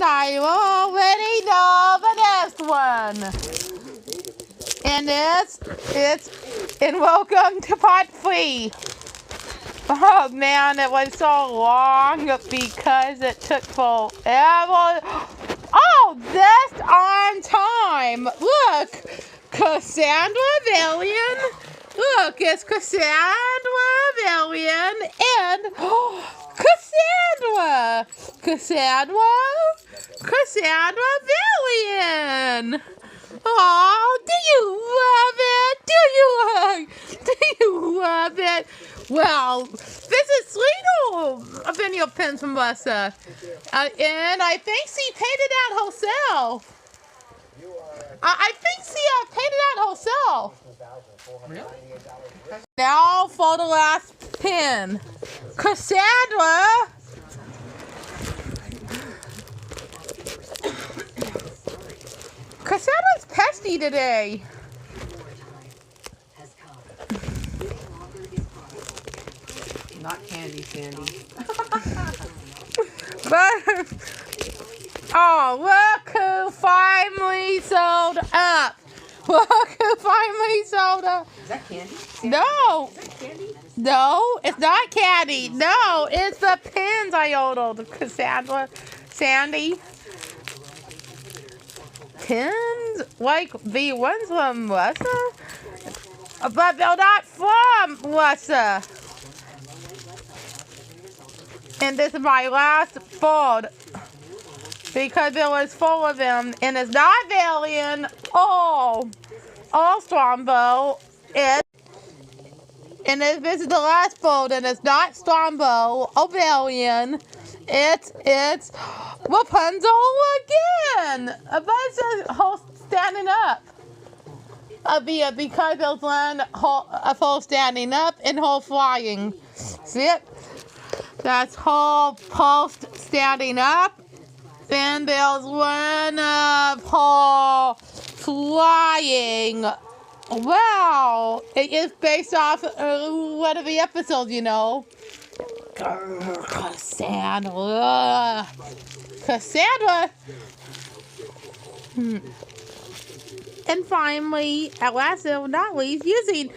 I already know the next one. And and welcome to part 3. Oh man, it was so long because it took forever. Oh, just on time. Look, Cassandra Villian. Look, it's Cassandra Villian and Cassandra Villian. Oh, do you love it? Well, this is Selena Vinyl Pins from Lessa. And I think she painted that herself. I think she painted that herself. Really? Now for the last pin. Cassandra's pesty today. Not candy, Sandy. But, oh, look who finally sold up. Look who finally sold up. Is that candy? Sandy? No. Is that candy? No, it's not candy. No, it's the pins I ordered. Cassandra, Sandy. Pins? Like the ones from Lessa? But they're not from Lessa. And this is my last fold. Because it was full of them. And it's not Valiant. Oh, Strombo. And this is the last fold. And it's not Strombo or Valiant. It's Rapunzel again. But it's just whole standing up. Because there's one whole standing up and whole flying. See it? That's whole post standing up. Then there's one whole flying. Wow. It is based off one of the episodes, you know. Cassandra. And finally, at last but not least, using